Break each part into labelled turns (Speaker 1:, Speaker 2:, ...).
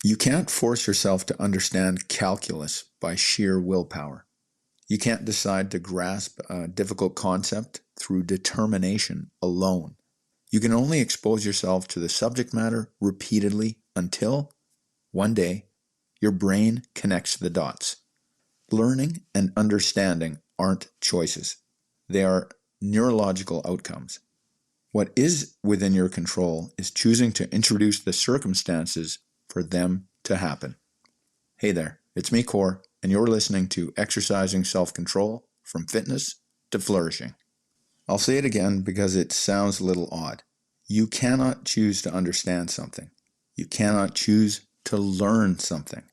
Speaker 1: You can't force yourself to understand calculus by sheer willpower. You can't decide to grasp a difficult concept through determination alone. You can only expose yourself to the subject matter repeatedly until, one day, your brain connects the dots. Learning and understanding aren't choices. They are neurological outcomes. What is within your control is choosing to introduce the circumstances for them to happen. Hey there, it's me, Core, and you're listening to Exercising Self-Control from Fitness to Flourishing. I'll say it again because it sounds a little odd. You cannot choose to understand something. You cannot choose to learn something.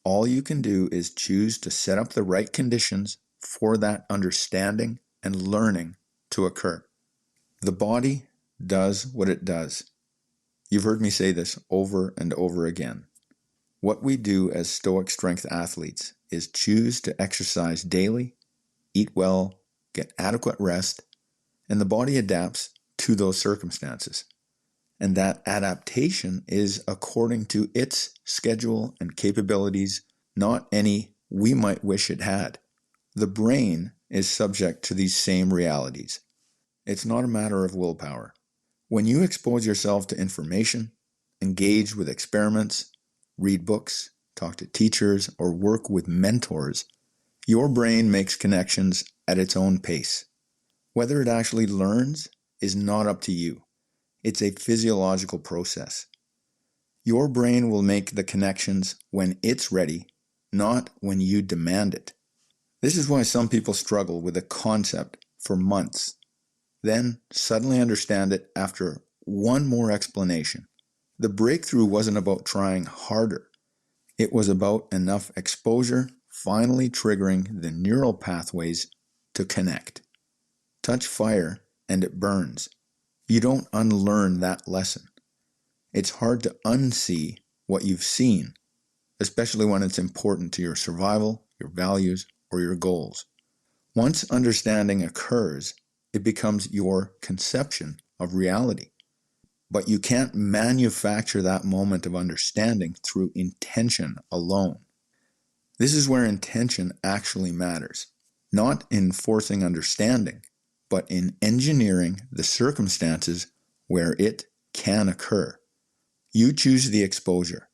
Speaker 1: All you can do is choose to set up the right conditions for that understanding and learning to occur. The body does what it does. You've heard me say this over and over again. What we do as Stoic Strength Athletes is choose to exercise daily, eat well, get adequate rest, and the body adapts to those circumstances. And that adaptation is according to its schedule and capabilities, not any we might wish it had. The brain is subject to these same realities. It's not a matter of willpower. When you expose yourself to information, engage with experiments, read books, talk to teachers, or work with mentors, your brain makes connections at its own pace. Whether it actually learns is not up to you. It's a physiological process. Your brain will make the connections when it's ready, not when you demand it. This is why some people struggle with a concept for months, then suddenly understand it after one more explanation. The breakthrough wasn't about trying harder. It was about enough exposure finally triggering the neural pathways to connect. Touch fire and it burns. You don't unlearn that lesson. It's hard to unsee what you've seen, especially when it's important to your survival, your values, or your goals. Once understanding occurs, it becomes your conception of reality. But you can't manufacture that moment of understanding through intention alone. This is where intention actually matters, not in forcing understanding, but in engineering the circumstances where it can occur. You choose the exposure.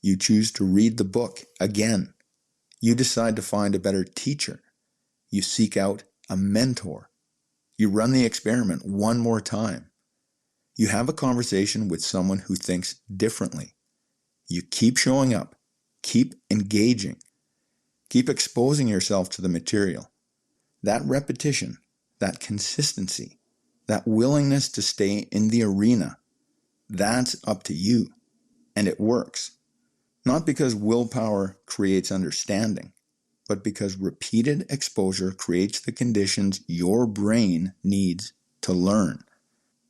Speaker 1: You choose to read the book again. You decide to find a better teacher. You seek out a mentor. You run the experiment one more time. You have a conversation with someone who thinks differently. You keep showing up, keep engaging, keep exposing yourself to the material. That repetition, that consistency, that willingness to stay in the arena, that's up to you. And it works. Not because willpower creates understanding, but because repeated exposure creates the conditions your brain needs to learn.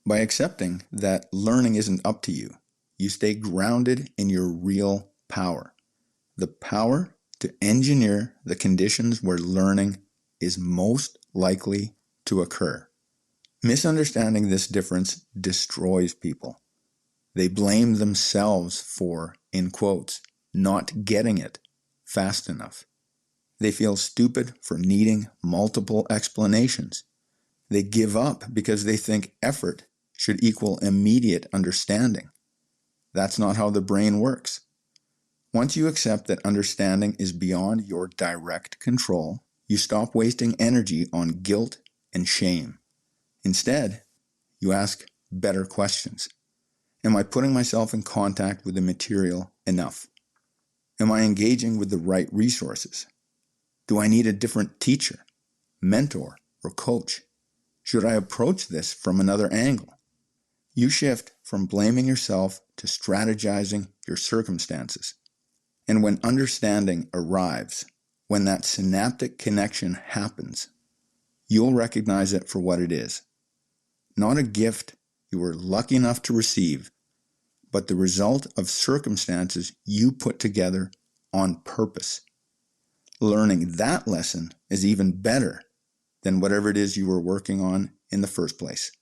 Speaker 1: By accepting that learning isn't up to you, you stay grounded in your real power. The power to engineer the conditions where learning is most likely to occur. Misunderstanding this difference destroys people. They blame themselves for, in quotes, not getting it fast enough. They feel stupid for needing multiple explanations. They give up because they think effort should equal immediate understanding. That's not how the brain works. Once you accept that understanding is beyond your direct control, you stop wasting energy on guilt and shame. Instead, you ask better questions. Am I putting myself in contact with the material enough? Am I engaging with the right resources? Do I need a different teacher, mentor, or coach? Should I approach this from another angle? You shift from blaming yourself to strategizing your circumstances. And when understanding arrives, when that synaptic connection happens, you'll recognize it for what it is. Not a gift you were lucky enough to receive, but the result of circumstances you put together on purpose. Learning that lesson is even better than whatever it is you were working on in the first place.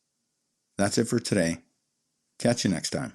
Speaker 1: That's it for today. Catch you next time.